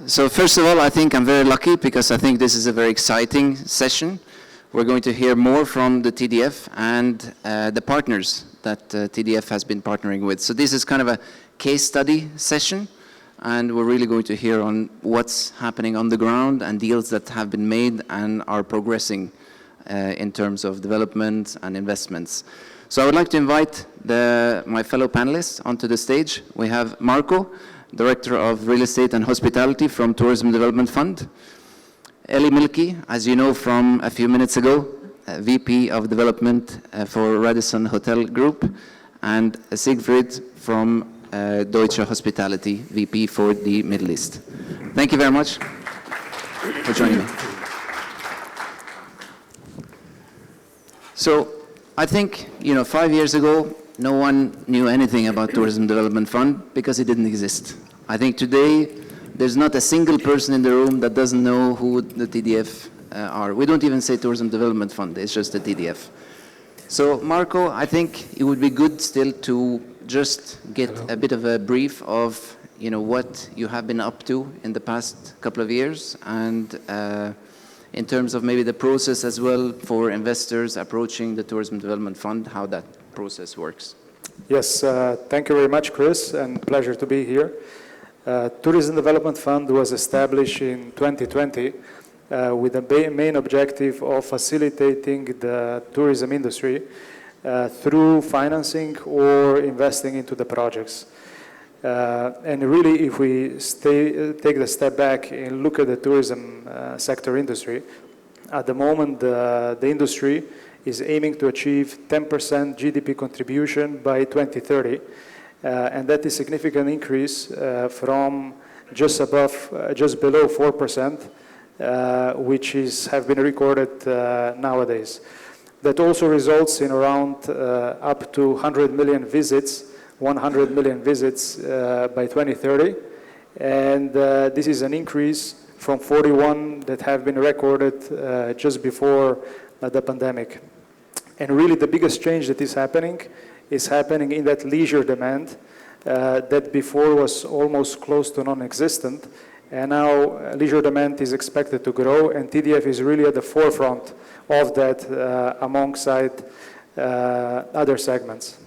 So first of all, I think I'm very lucky because I think this is a very exciting session. We're going to hear more from the TDF and the partners that TDF has been partnering with. So this is kind of a case study session, and we're really going to hear on what's happening on the ground and deals that have been made and are progressing in terms of development and investments. So I would like to invite my fellow panelists onto the stage. We have Marko, Director of Real Estate and Hospitality from Tourism Development Fund. Elie Milky, as you know from a few minutes ago, VP of Development for Radisson Hotel Group, and Siegfried from Deutsche Hospitality, VP for the Middle East. Thank you very much for joining me. So I think, 5 years ago, no one knew anything about Tourism Development Fund because it didn't exist. I think today, there's not a single person in the room that doesn't know who the TDF are. We don't even say Tourism Development Fund, it's just the TDF. So Marko, I think it would be good still to just get a bit of a brief of what you have been up to in the past couple of years, and in terms of maybe the process as well for investors approaching the Tourism Development Fund, how that process works. Yes, thank you very much, Chris, and pleasure to be here. Tourism Development Fund was established in 2020 with the main objective of facilitating the tourism industry through financing or investing into the projects. And really, if we take the step back and look at the tourism sector industry, at the moment the industry is aiming to achieve 10% GDP contribution by 2030, and that is a significant increase from just below 4%, which have been recorded nowadays. That also results in around up to 100 million visits by 2030, and this is an increase from 41 that have been recorded just before the pandemic. And really the biggest change that is happening in that leisure demand that before was almost close to non-existent, and now leisure demand is expected to grow, and TDF is really at the forefront of that alongside other segments.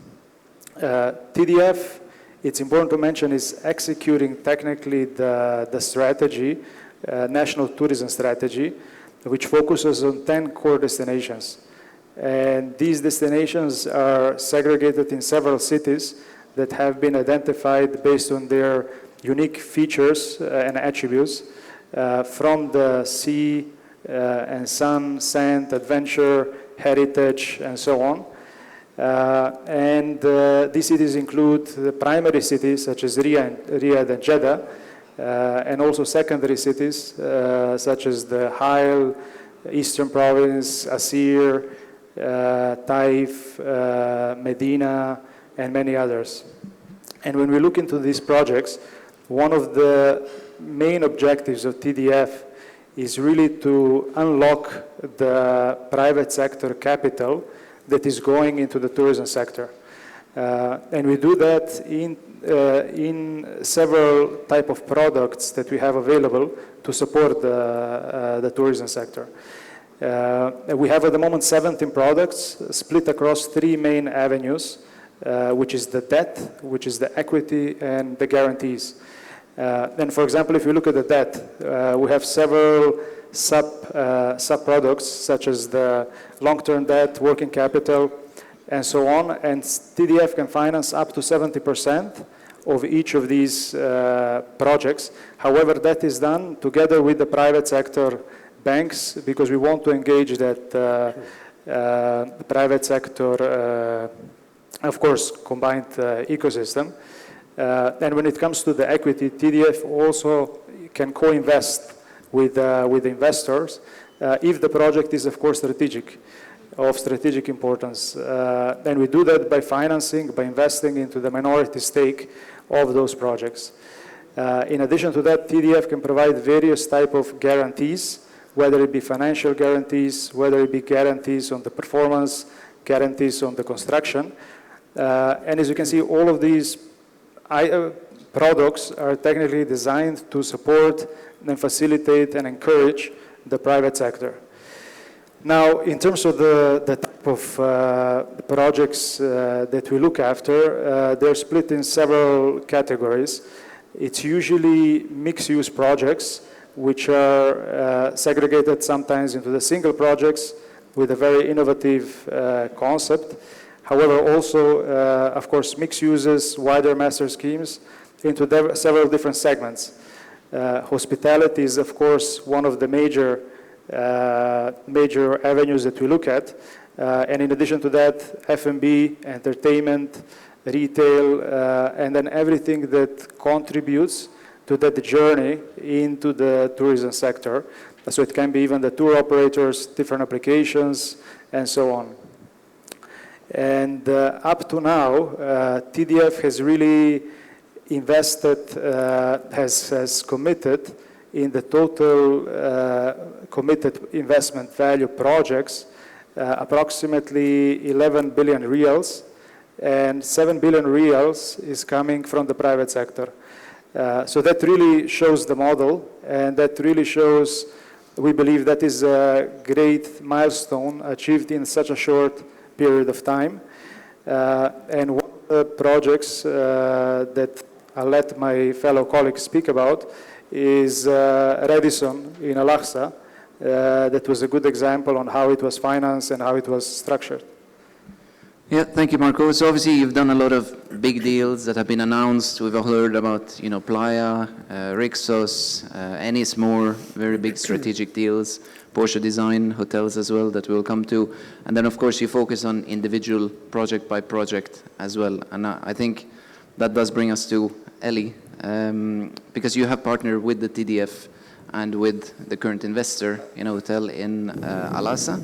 TDF, it's important to mention, is executing technically the strategy, national tourism strategy, which focuses on 10 core destinations. And these destinations are segregated in several cities that have been identified based on their unique features and attributes, from the sea and sun, sand, adventure, heritage, and so on. These cities include the primary cities such as Riyadh and Jeddah, and also secondary cities such as the High, Eastern Province, Asir, Taif, Medina, and many others. And when we look into these projects, one of the main objectives of TDF is really to unlock the private sector capital that is going into the tourism sector. And we do that in several type of products that we have available to support the tourism sector. We have at the moment 17 products split across 3 main avenues, which is the debt, which is the equity, and the guarantees. And for example, if you look at the debt, we have several sub-products such as the long-term debt, working capital, and so on. And TDF can finance up to 70% of each of these projects. However, that is done together with the private sector banks, because we want to engage that the private sector, of course, combined ecosystem. And when it comes to the equity, TDF also can co-invest with investors if the project is, of course, of strategic importance. And we do that by investing into the minority stake of those projects. In addition to that, TDF can provide various types of guarantees, whether it be financial guarantees, whether it be guarantees on the performance, guarantees on the construction. And as you can see, all of these products are technically designed to support and facilitate and encourage the private sector. Now, in terms of the type of projects that we look after, they're split in several categories. It's usually mixed-use projects, which are segregated sometimes into the single projects with a very innovative concept. However, also, of course, mixed uses, wider master schemes into several different segments. Hospitality is, of course, one of the major avenues that we look at. And in addition to that, F&B, entertainment, retail, and then everything that contributes to that journey into the tourism sector. So it can be even the tour operators, different applications, and so on. And up to now, TDF has really invested, has committed in the total committed investment value projects, approximately 11 billion reals, and 7 billion reals is coming from the private sector. So that really shows the model, and that really shows, we believe that is a great milestone achieved in such a short period of time. And one of the projects that I'll let my fellow colleagues speak about is Radisson in Al-Aqsa. That was a good example on how it was financed and how it was structured. Yeah, thank you, Marko. So obviously you've done a lot of big deals that have been announced. We've all heard about, Playa, Rixos, Ennismore, very big strategic deals, Porsche Design, hotels as well that we'll come to. And then, of course, you focus on individual project by project as well. And I think that does bring us to Elie, because you have partnered with the TDF and with the current investor in a hotel in Al-Aqsa.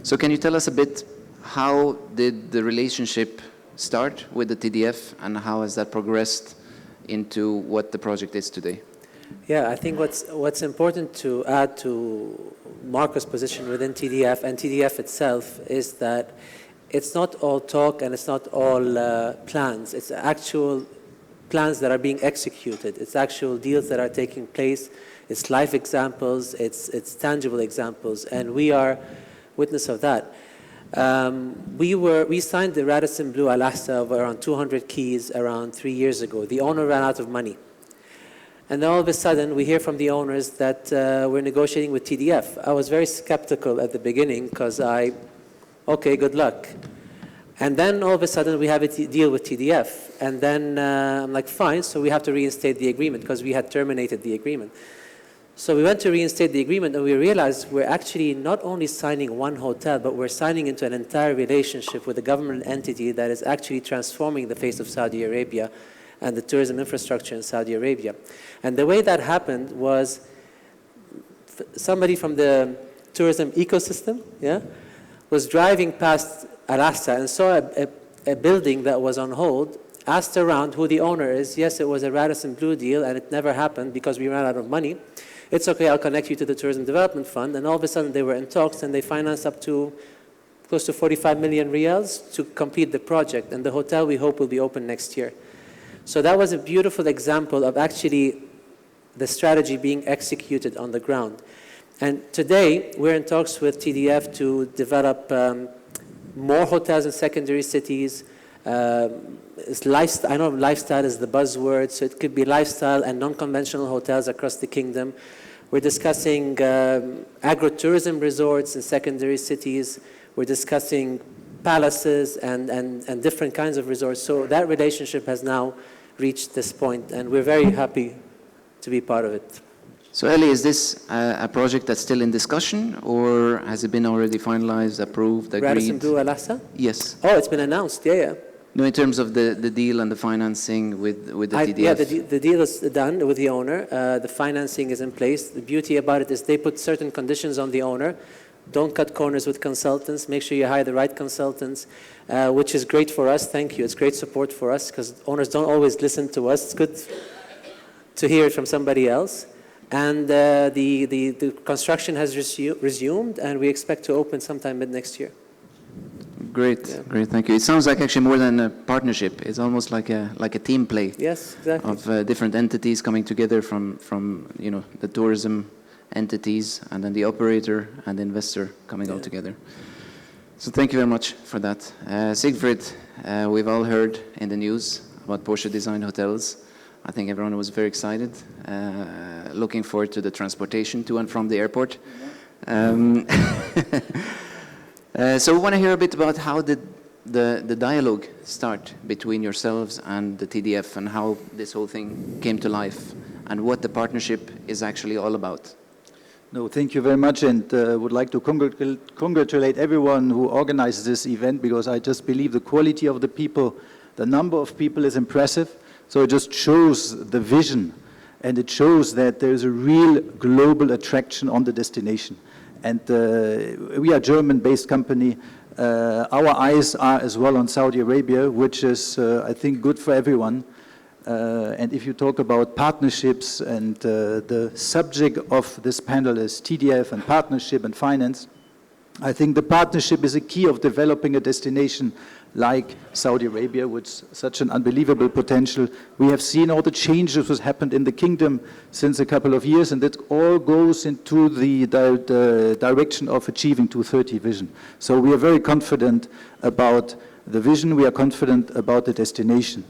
So can you tell us a bit, how did the relationship start with the TDF, and how has that progressed into what the project is today? Yeah, I think what's important to add to Marko's position within TDF and TDF itself is that it's not all talk and it's not all plans. It's actual plans that are being executed. It's actual deals that are taking place. It's live examples. It's tangible examples, and we are witness of that. We signed the Radisson Blu Al-Aqsa of around 200 keys around 3 years ago. The owner ran out of money. And then all of a sudden, we hear from the owners that we're negotiating with TDF. I was very skeptical at the beginning because okay, good luck. And then all of a sudden, we have a deal with TDF. And then I'm like, fine, so we have to reinstate the agreement because we had terminated the agreement. So we went to reinstate the agreement, and we realized we're actually not only signing one hotel, but we're signing into an entire relationship with a government entity that is actually transforming the face of Saudi Arabia and the tourism infrastructure in Saudi Arabia. And the way that happened was somebody from the tourism ecosystem, was driving past Al-Aqsa and saw a building that was on hold, asked around who the owner is. Yes, it was a Radisson Blu deal, and it never happened because we ran out of money. It's okay, I'll connect you to the Tourism Development Fund. And all of a sudden, they were in talks, and they financed up to close to 45 million riyals to complete the project. And the hotel, we hope, will be open next year. So that was a beautiful example of actually the strategy being executed on the ground. And today, we're in talks with TDF to develop more hotels in secondary cities. I know lifestyle is the buzzword, so it could be lifestyle and non-conventional hotels across the kingdom. We're discussing agro-tourism resorts in secondary cities. We're discussing palaces and different kinds of resorts. So that relationship has now reached this point, and we're very happy to be part of it. So Elie, is this a project that's still in discussion, or has it been already finalized, approved, agreed? Radisson Blu Al-Aqsa? Yes. Oh, it's been announced, yeah. No, in terms of the deal and the financing with the TDF? Yeah, the deal is done with the owner. The financing is in place. The beauty about it is they put certain conditions on the owner. Don't cut corners with consultants. Make sure you hire the right consultants, which is great for us. Thank you. It's great support for us because owners don't always listen to us. It's good to hear it from somebody else. And the construction has resumed, and we expect to open sometime mid-next year. Great, Yeah. great, thank you. It sounds like actually more than a partnership. It's almost like a team play Yes, exactly. of different entities coming together from the tourism entities, and then the operator and the investor coming all together. So thank you very much for that. Siegfried, we've all heard in the news about Porsche Design Hotels. I think everyone was very excited, looking forward to the transportation to and from the airport. So we want to hear a bit about how did the dialogue start between yourselves and the TDF, and how this whole thing came to life, and what the partnership is actually all about. No, thank you very much, and would like to congratulate everyone who organized this event, because I just believe the quality of the people, the number of people is impressive. So it just shows the vision, and it shows that there is a real global attraction on the destination. And we are a German-based company. Our eyes are as well on Saudi Arabia, which is, I think, good for everyone. And if you talk about partnerships, and the subject of this panel is TDF and partnership and finance, I think the partnership is a key of developing a destination like Saudi Arabia, with such an unbelievable potential. We have seen all the changes that happened in the kingdom since a couple of years, and it all goes into the direction of achieving 2030 vision. So we are very confident about the vision, we are confident about the destination.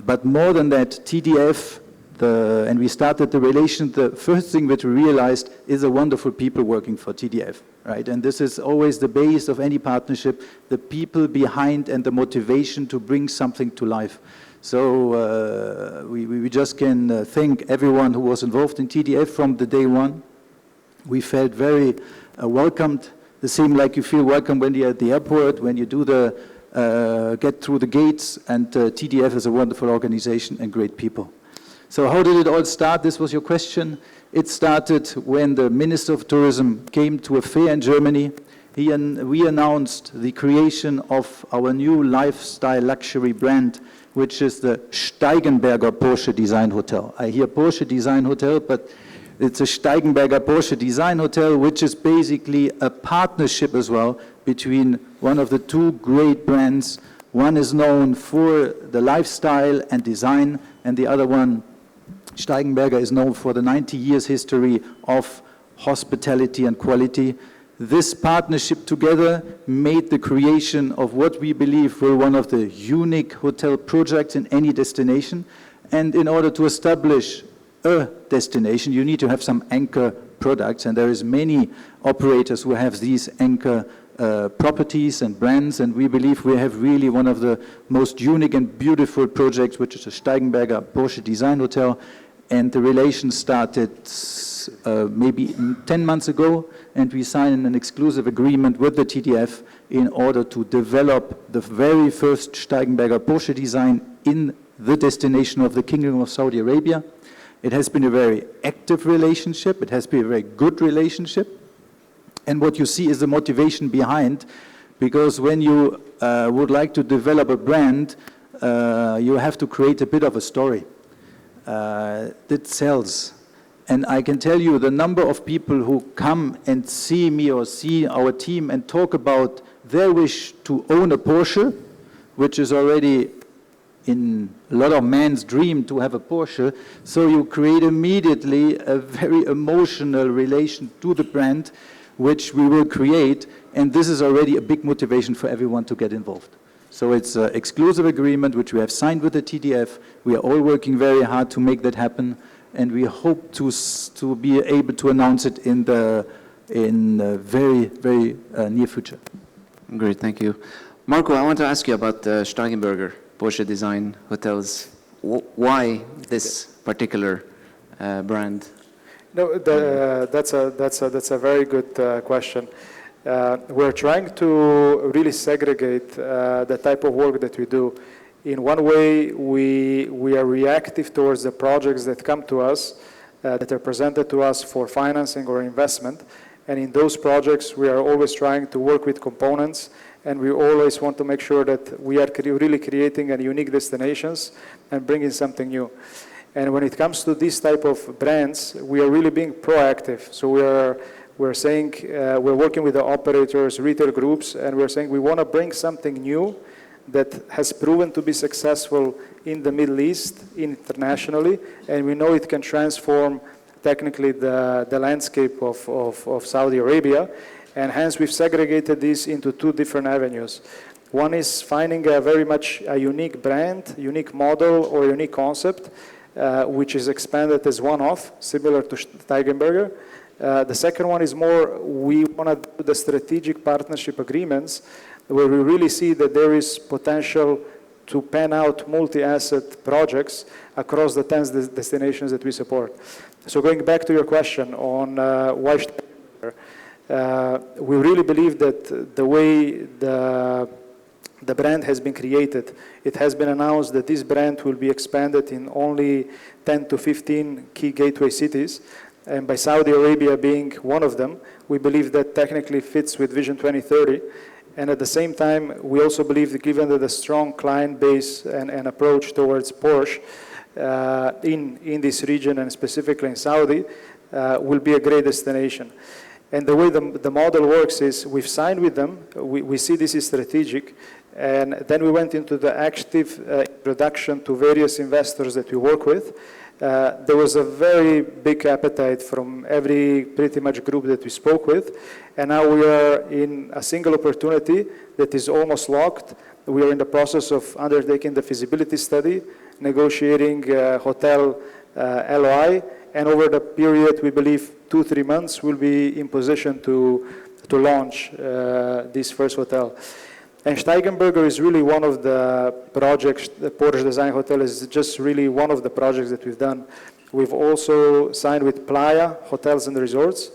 But more than that, TDF, and we started the relation, the first thing that we realized is the wonderful people working for TDF, right? And this is always the base of any partnership, the people behind and the motivation to bring something to life. So we just can thank everyone who was involved in TDF from the day one. We felt very welcomed, the same like you feel welcome when you're at the airport, when you do get through the gates, and TDF is a wonderful organization and great people. So how did it all start? This was your question. It started when the Minister of Tourism came to a fair in Germany. We announced the creation of our new lifestyle luxury brand, which is the Steigenberger Porsche Design Hotel. I hear Porsche Design Hotel, but it's a Steigenberger Porsche Design Hotel, which is basically a partnership as well between one of the two great brands. One is known for the lifestyle and design, and the other one, Steigenberger, is known for the 90 years history of hospitality and quality. This partnership together made the creation of what we believe were one of the unique hotel projects in any destination. And in order to establish a destination, you need to have some anchor products, and there is many operators who have these anchor properties and brands, and we believe we have really one of the most unique and beautiful projects, which is the Steigenberger Porsche Design Hotel. And the relation started maybe 10 months ago, and we signed an exclusive agreement with the TDF in order to develop the very first Steigenberger Porsche design in the destination of the Kingdom of Saudi Arabia. It has been a very active relationship, it has been a very good relationship, and what you see is the motivation behind, because when you would like to develop a brand, you have to create a bit of a story that sells. And I can tell you the number of people who come and see me or see our team and talk about their wish to own a Porsche, which is already in a lot of men's dream to have a Porsche. So you create immediately a very emotional relation to the brand, which we will create, and this is already a big motivation for everyone to get involved. So it's an exclusive agreement which we have signed with the TDF. We are all working very hard to make that happen, and we hope to be able to announce it in the very, very near future. Great, thank you. Marko, I want to ask you about the Steigenberger Porsche Design Hotels. Why this particular brand? No, that's a very good question. We're trying to really segregate the type of work that we do. In one way, we are reactive towards the projects that come to us, that are presented to us for financing or investment. And in those projects, we are always trying to work with components, and we always want to make sure that we are really creating a unique destinations and bringing something new. And when it comes to this type of brands, we are really being proactive. So We're saying we're working with the operators, retail groups, and we're saying we want to bring something new that has proven to be successful in the Middle East, internationally, and we know it can transform technically the landscape of Saudi Arabia, and hence we've segregated this into two different avenues. One is finding a very much a unique brand, unique model, or unique concept, which is expanded as one-off, similar to Steigenberger. The second one is more, we want to do the strategic partnership agreements where we really see that there is potential to pan out multi-asset projects across the 10 destinations that we support. So going back to your question on why Steigenberger, we really believe that the way the brand has been created, it has been announced that this brand will be expanded in only 10 to 15 key gateway cities, and by Saudi Arabia being one of them, we believe that technically fits with Vision 2030. And at the same time, we also believe that given that the strong client base and approach towards Porsche in this region and specifically in Saudi, will be a great destination. And the way the model works is we've signed with them, we see this is strategic, and then we went into the active introduction to various investors that we work with. There was a very big appetite from every pretty much group that we spoke with, and now we are in a single opportunity that is almost locked. We are in the process of undertaking the feasibility study, negotiating hotel LOI, and over the period, we believe 2-3 months, we'll be in position to launch this first hotel. And Steigenberger is really one of the projects, the Porsche Design Hotel is just really one of the projects that we've done. We've also signed with Playa Hotels and Resorts.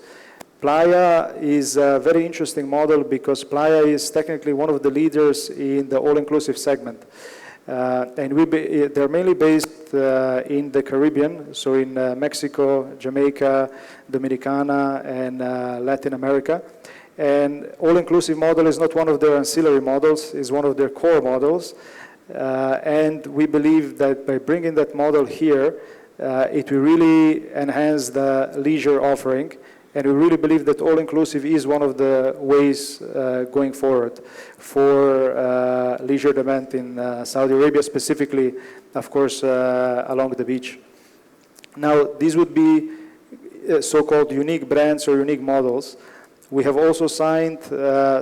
Playa is a very interesting model because Playa is technically one of the leaders in the all-inclusive segment. And they're mainly based in the Caribbean, so in Mexico, Jamaica, Dominicana, and Latin America. And all-inclusive model is not one of their ancillary models, it's one of their core models. And we believe that by bringing that model here, it will really enhance the leisure offering. And we really believe that all-inclusive is one of the ways going forward for leisure demand in Saudi Arabia, specifically, of course, along the beach. Now, these would be so-called unique brands or unique models. We have also signed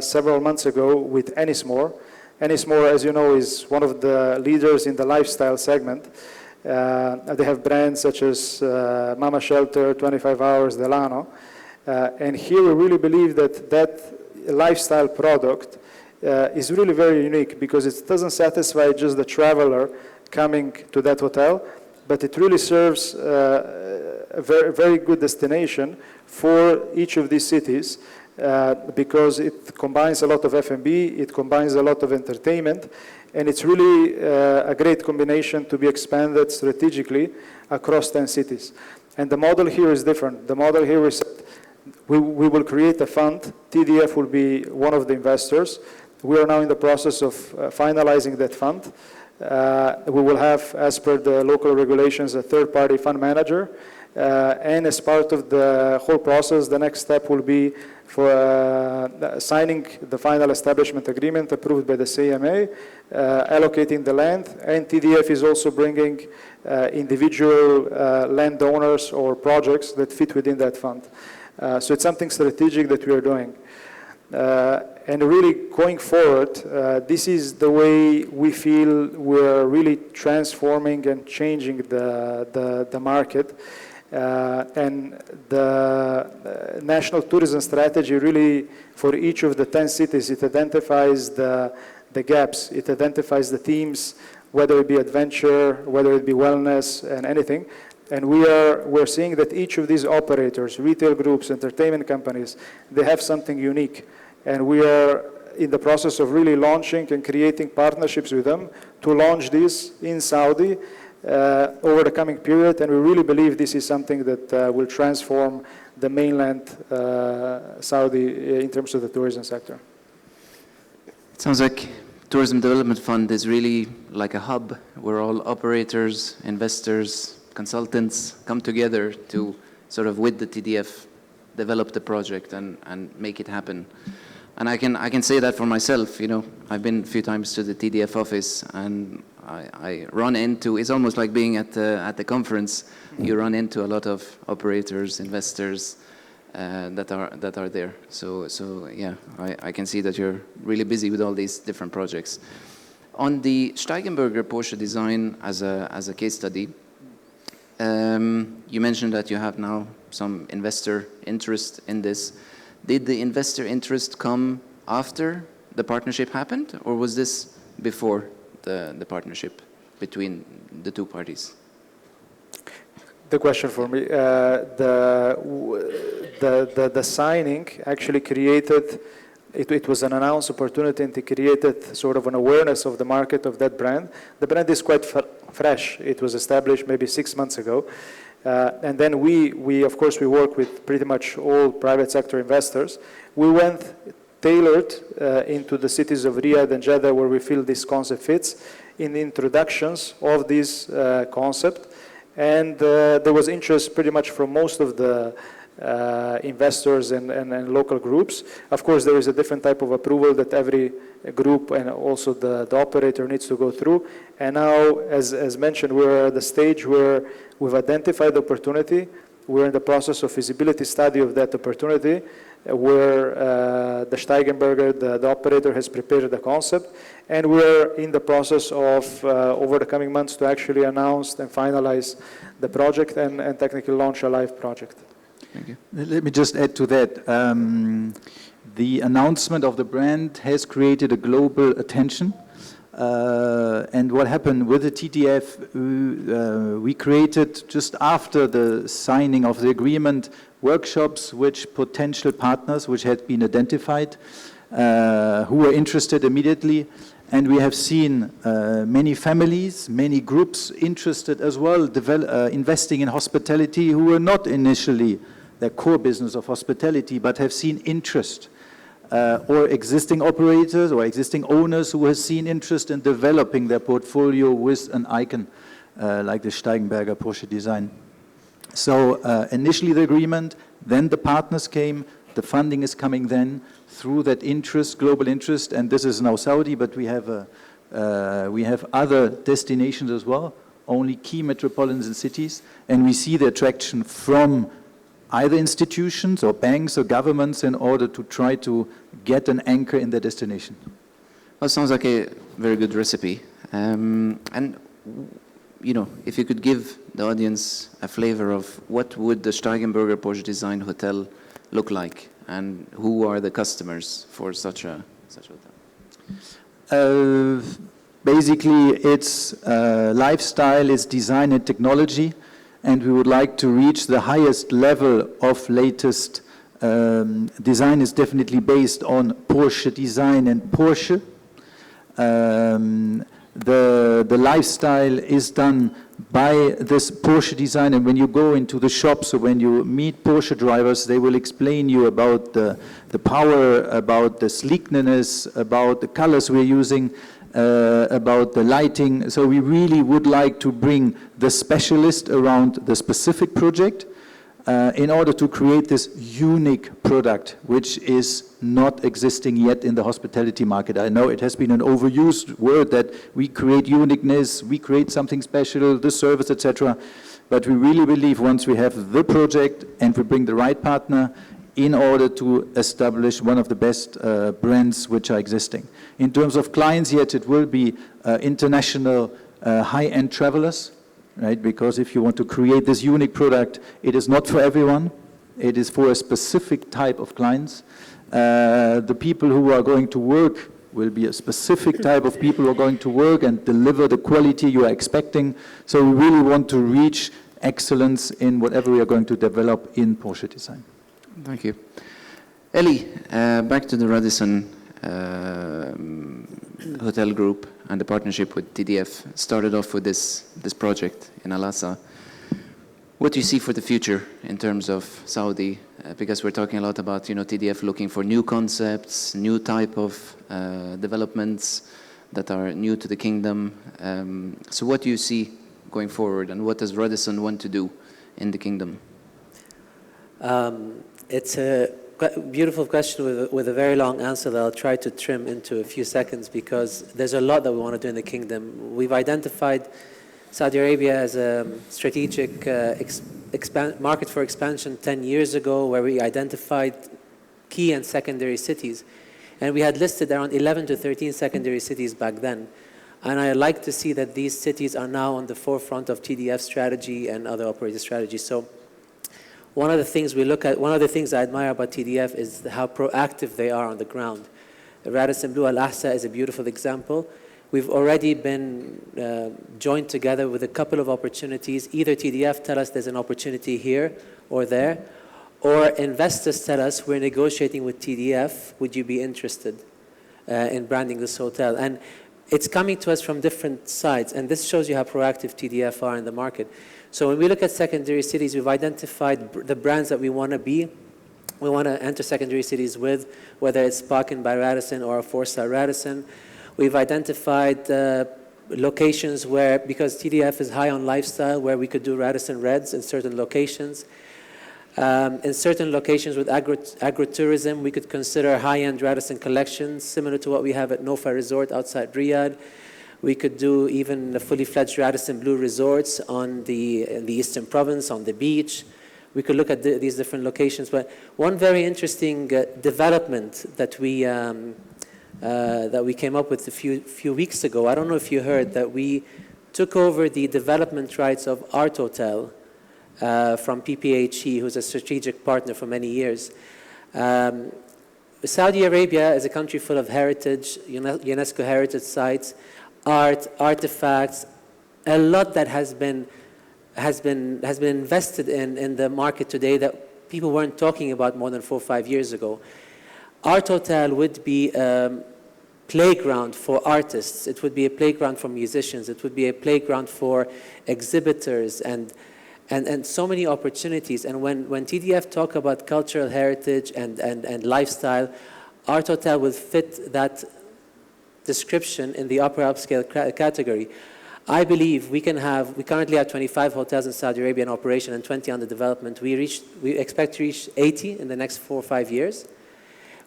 several months ago with Ennismore. Ennismore, as you know, is one of the leaders in the lifestyle segment. They have brands such as Mama Shelter, 25 Hours, Delano. And here we really believe that that lifestyle product is really very unique because it doesn't satisfy just the traveler coming to that hotel, but it really serves a very, very good destination for each of these cities because it combines a lot of F&B, it combines a lot of entertainment, and it's really a great combination to be expanded strategically across 10 cities. And the model here is different. The model here is we will create a fund. TDF will be one of the investors. We are now in the process of finalizing that fund. We will have, as per the local regulations, a third-party fund manager. And as part of the whole process, the next step will be for signing the final establishment agreement approved by the CMA, allocating the land, and TDF is also bringing individual landowners or projects that fit within that fund. So it's something strategic that we are doing. And really going forward, this is the way we feel we're really transforming and changing the market. And the national tourism strategy really, for each of the 10 cities, it identifies the gaps, it identifies the themes, whether it be adventure, whether it be wellness, and anything. And we're seeing that each of these operators, retail groups, entertainment companies, they have something unique. And we are in the process of really launching and creating partnerships with them to launch this in Saudi over the coming period. And we really believe this is something that will transform the mainland Saudi in terms of the tourism sector. It sounds like Tourism Development Fund is really like a hub where all operators, investors, consultants come together to sort of, with the TDF, develop the project and make it happen. And I can say that for myself, you know, I've been a few times to the TDF office, and I run into, it's almost like being at the conference. You run into a lot of operators, investors that are there. So yeah, I can see that you're really busy with all these different projects. On the Steigenberger Porsche design as a case study, you mentioned that you have now some investor interest in this. Did the investor interest come after the partnership happened, or was this before the partnership between the two parties? The question for me, the signing actually created, it was an announced opportunity, and it created sort of an awareness of the market of that brand. The brand is quite fresh. It was established maybe 6 months ago. And then we of course, we work with pretty much all private sector investors. We went tailored into the cities of Riyadh and Jeddah, where we feel this concept fits, in the introductions of this concept. And there was interest pretty much from most of the investors and local groups. Of course, there is a different type of approval that every group and also the operator needs to go through. And now, as mentioned, we're at the stage where we've identified the opportunity. We're in the process of feasibility study of that opportunity, where the Steigenberger, the operator, has prepared the concept. And we're in the process of, over the coming months, to actually announce and finalize the project and technically launch a live project. Thank you. Let me just add to that. The announcement of the brand has created a global attention. And what happened with the TDF, we created, just after the signing of the agreement, workshops which potential partners, which had been identified, who were interested immediately. And we have seen many families, many groups interested as well, investing in hospitality, who were not initially their core business of hospitality, but have seen interest. Or existing operators or existing owners who have seen interest in developing their portfolio with an icon like the Steigenberger Porsche design. So initially the agreement, then the partners came, the funding is coming then through that interest, global interest, and this is now Saudi, but we have other destinations as well, only key metropolitan cities, and we see the attraction from either institutions or banks or governments in order to try to get an anchor in their destination. Well, sounds like a very good recipe. And, you know, if you could give the audience a flavor of what would the Steigenberger Porsche Design Hotel look like, and who are the customers for such a hotel? Basically, it's lifestyle, it's design and technology. And we would like to reach the highest level of latest design is definitely based on Porsche design and Porsche. The lifestyle is done by this Porsche design, and when you go into the shops or when you meet Porsche drivers, they will explain you about the power, about the sleekness, about the colors we're using, about the lighting. So we really would like to bring the specialist around the specific project in order to create this unique product, which is not existing yet in the hospitality market. I know it has been an overused word that we create uniqueness, we create something special, the service, etc. But we really believe once we have the project and we bring the right partner, in order to establish one of the best brands which are existing. In terms of clients, yet it will be international high-end travelers, right? Because if you want to create this unique product, it is not for everyone. It is for a specific type of clients. The people who are going to work will be a specific type of people who are going to work and deliver the quality you are expecting. So we really want to reach excellence in whatever we are going to develop in Porsche design. Thank you. Elie, back to the Radisson hotel group and the partnership with TDF. Started off with this project in Al-Asa. What do you see for the future in terms of Saudi? Because we're talking a lot about, you know, TDF looking for new concepts, new type of developments that are new to the kingdom. So what do you see going forward, and what does Radisson want to do in the kingdom? It's a beautiful question with a very long answer that I'll try to trim into a few seconds, because there's a lot that we want to do in the kingdom. We've identified Saudi Arabia as a strategic market for expansion 10 years ago, where we identified key and secondary cities. And we had listed around 11 to 13 secondary cities back then. And I like to see that these cities are now on the forefront of TDF strategy and other operator strategies. So one of the things we look at, one of the things I admire about TDF is how proactive they are on the ground. Radisson Blue Al Ahsa is a beautiful example. We've already been joined together with a couple of opportunities. Either TDF tell us there's an opportunity here or there, or investors tell us we're negotiating with TDF, would you be interested in branding this hotel? And it's coming to us from different sides, and this shows you how proactive TDF are in the market. So when we look at secondary cities, we've identified the brands that we want to be. We want to enter secondary cities with, whether it's Parkin by Radisson or a 4-star Radisson. We've identified locations where, because TDF is high on lifestyle, where we could do Radisson Reds in certain locations. In certain locations with agritourism, we could consider high-end Radisson collections, similar to what we have at Nofa Resort outside Riyadh. We could do even fully fledged Radisson Blue resorts in the Eastern Province, on the beach. We could look at these different locations. But one very interesting development that we came up with a few weeks ago, I don't know if you heard, that we took over the development rights of Art Hotel from PPHE, who's a strategic partner for many years. Saudi Arabia is a country full of heritage, UNESCO heritage sites, art, artifacts, a lot that has been invested in the market today that people weren't talking about more than 4 or 5 years ago. Art Hotel would be a playground for artists. It would be a playground for musicians. It would be a playground for exhibitors and so many opportunities. And when TDF talk about cultural heritage and lifestyle, Art Hotel will fit that description in the upper upscale category. I believe we currently have 25 hotels in Saudi Arabia in operation and 20 under development. We expect to reach 80 in the next 4 or 5 years.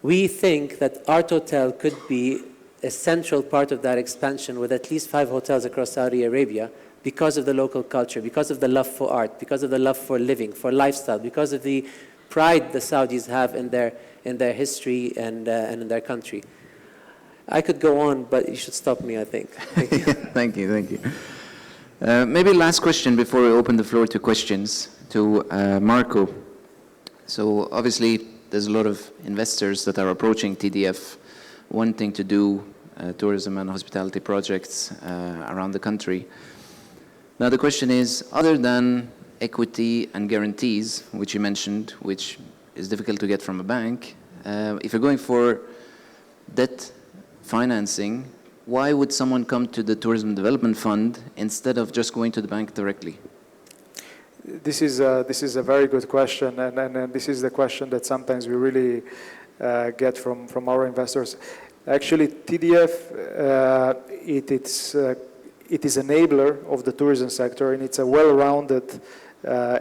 We think that Art Hotel could be a central part of that expansion, with at least 5 hotels across Saudi Arabia, because of the local culture, because of the love for art, because of the love for living, for lifestyle, because of the pride the Saudis have in their history and in their country. I could go on, but you should stop me, I think. Thank you. Thank you. Maybe last question before we open the floor to questions to Marko. So obviously there's a lot of investors that are approaching TDF wanting to do tourism and hospitality projects around the country. Now the question is, other than equity and guarantees, which you mentioned, which is difficult to get from a bank, if you're going for debt financing, why would someone come to the Tourism Development Fund instead of just going to the bank directly? This is a very good question, and this is the question that sometimes we really get from our investors. Actually, TDF, it is enabler of the tourism sector, and it's a well-rounded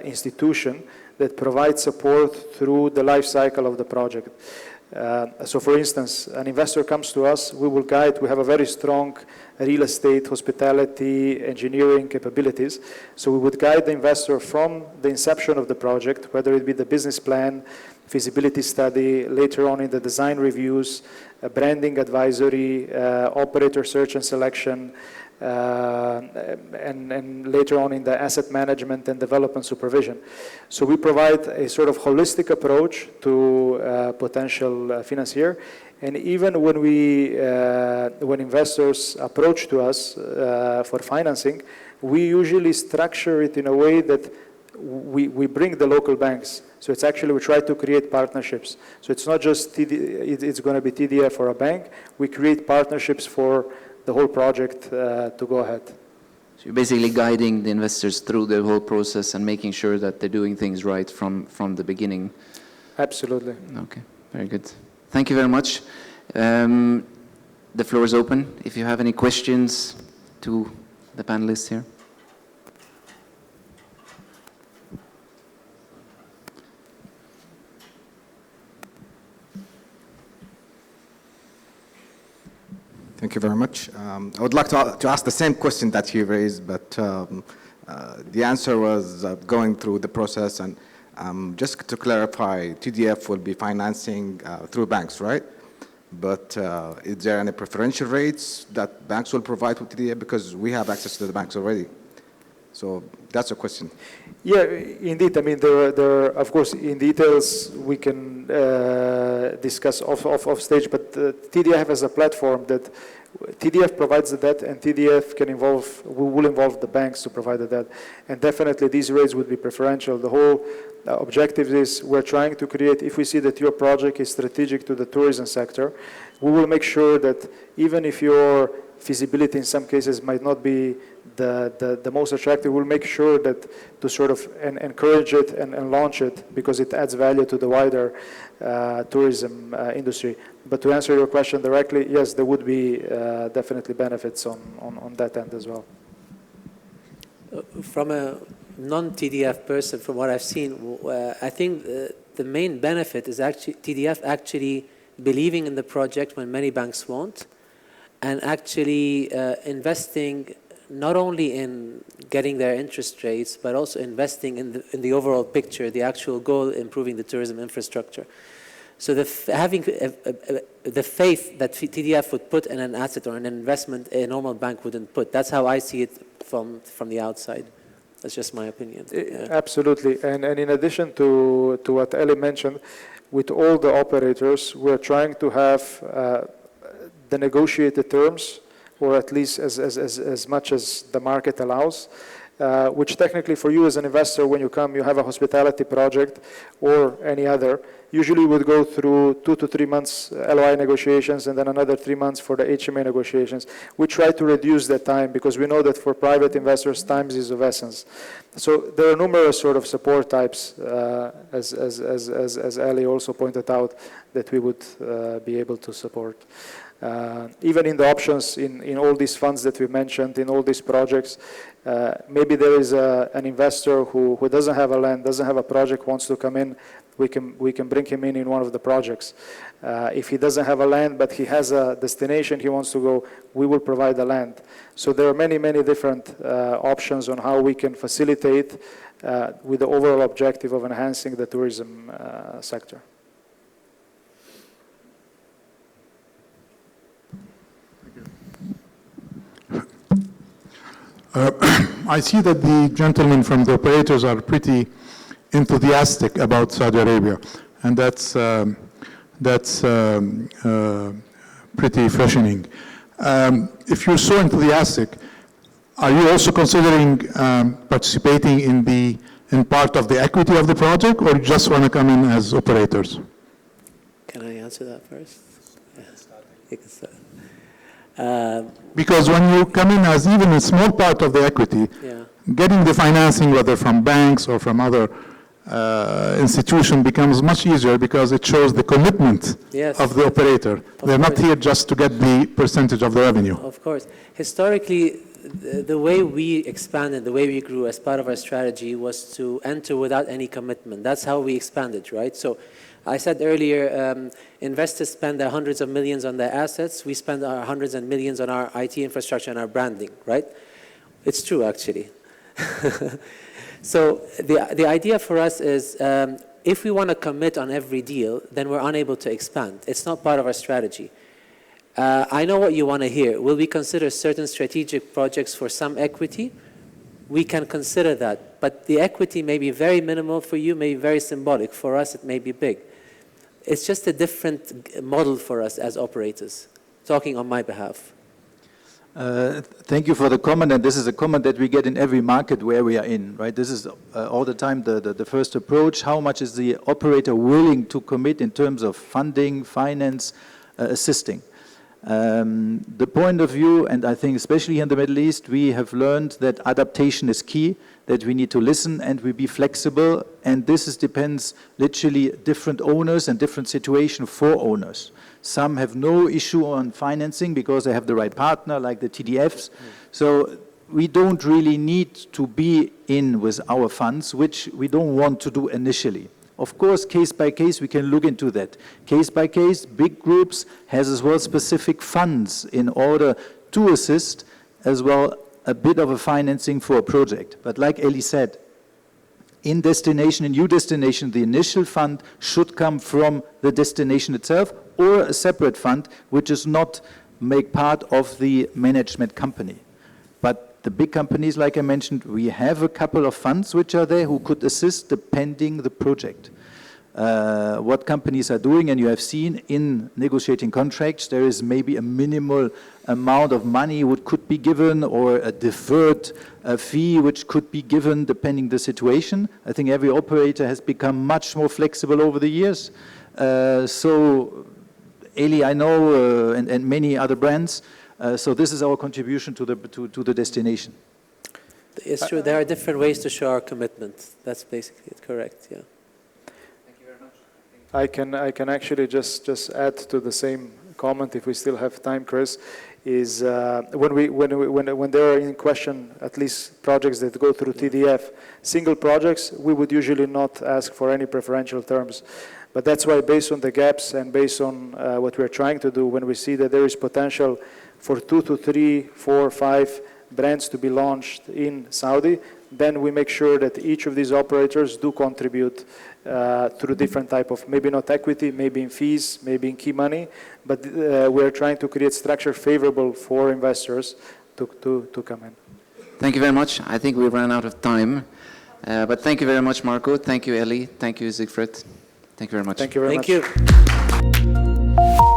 institution that provides support through the life cycle of the project. So for instance, an investor comes to us, we will guide, we have a very strong real estate, hospitality, engineering capabilities. So we would guide the investor from the inception of the project, whether it be the business plan, feasibility study, later on in the design reviews, branding advisory, operator search and selection, and later on in the asset management and development supervision. So we provide a sort of holistic approach to potential financier. And even when when investors approach to us for financing, we usually structure it in a way that we bring the local banks. So it's actually, we try to create partnerships. So it's not just it's going to be TDF or a bank. We create partnerships for the whole project to go ahead. So you're basically guiding the investors through the whole process and making sure that they're doing things right from the beginning. Absolutely. Okay, very good. Thank you very much. The floor is open. If you have any questions to the panelists here. Thank you very much. I would like to ask the same question that you raised, but the answer was going through the process. And just to clarify, TDF will be financing through banks, right? But is there any preferential rates that banks will provide with TDF? Because we have access to the banks already. So that's a question. Yeah, indeed. I mean, there are, of course, in details we can discuss off stage, but TDF as a platform that TDF provides the debt, and TDF will involve the banks to provide the debt. And definitely these rates would be preferential. The whole objective is we're trying to create, if we see that your project is strategic to the tourism sector, we will make sure that even if your feasibility in some cases might not be the most attractive, we'll make sure that to sort of encourage it and launch it because it adds value to the wider tourism industry. But to answer your question directly, yes, there would be definitely benefits on that end as well. From a non-TDF person, from what I've seen, I think the main benefit is actually TDF actually believing in the project when many banks won't, and actually investing not only in getting their interest rates, but also investing in the overall picture, the actual goal, improving the tourism infrastructure. So having the faith that TDF would put in an asset or an investment a normal bank wouldn't put. That's how I see it from the outside. That's just my opinion. Yeah. Absolutely. And in addition to what Elie mentioned, with all the operators, we're trying to have the negotiated terms, or at least as much as the market allows, which technically for you as an investor, when you come, you have a hospitality project or any other, usually would go through 2 to 3 months LOI negotiations and then another 3 months for the HMA negotiations. We try to reduce that time because we know that for private investors, time is of essence. So there are numerous sort of support types, as Elie also pointed out, that we would be able to support. Even in the options in all these funds that we mentioned, in all these projects, maybe there is an investor who doesn't have a land, doesn't have a project, wants to come in, we can bring him in one of the projects. If he doesn't have a land, but he has a destination he wants to go, we will provide the land. So there are many, many different options on how we can facilitate with the overall objective of enhancing the tourism sector. I see that the gentlemen from the operators are pretty enthusiastic about Saudi Arabia, and that's pretty refreshing. If you're so enthusiastic, are you also considering participating in part of the equity of the project, or you just want to come in as operators? Can I answer that first? Yeah. You can start. Because when you come in as even a small part of the equity, Yeah. getting the financing, whether from banks or from other institutions, becomes much easier because it shows the commitment Yes. of the operator. They're not here just to get the percentage of the revenue. Of course. Historically, the way we expanded, the way we grew as part of our strategy was to enter without any commitment. That's how we expanded, right? So I said earlier, investors spend their hundreds of millions on their assets. We spend our hundreds and millions on our IT infrastructure and our branding, right? It's true, actually. So the idea for us is if we want to commit on every deal, then we're unable to expand. It's not part of our strategy. I know what you want to hear. Will we consider certain strategic projects for some equity? We can consider that. But the equity may be very minimal for you, may be very symbolic. For us, it may be big. It's just a different model for us as operators, talking on my behalf. Thank you for the comment, and this is a comment that we get in every market where we are in, right? This is all the time the first approach. How much is the operator willing to commit in terms of funding, finance, assisting? The point of view, and I think especially in the Middle East, we have learned that adaptation is key, that we need to listen and we be flexible, and this depends literally different owners and different situation for owners. Some have no issue on financing because they have the right partner, like the TDFs. So we don't really need to be in with our funds, which we don't want to do initially. Of course, case by case, we can look into that. Case by case, big groups has as well specific funds in order to assist as well a bit of a financing for a project. But like Elie said, in new destination, the initial fund should come from the destination itself or a separate fund, which is not make part of the management company. But the big companies, like I mentioned, we have a couple of funds which are there who could assist depending the project. What companies are doing, and you have seen in negotiating contracts, there is maybe a minimal amount of money which could be given or a deferred fee which could be given depending the situation. I think every operator has become much more flexible over the years. So Elie, I know, and many other brands, so this is our contribution to the destination. It's true, there are different ways to show our commitment. That's basically it, correct, yeah. I can actually just add to the same comment, if we still have time, Chris, is when there are in question at least projects that go through TDF, single projects, we would usually not ask for any preferential terms. But that's why, based on the gaps and based on what we're trying to do, when we see that there is potential for 2 to 3, 4, 5 brands to be launched in Saudi, then we make sure that each of these operators do contribute through different type of, maybe not equity, maybe in fees, maybe in key money, but we're trying to create structure favorable for investors to come in. Thank you very much. I think we ran out of time. But thank you very much, Marko. Thank you, Elie. Thank you, Siegfried. Thank you very much. Thank you very much. Thank you.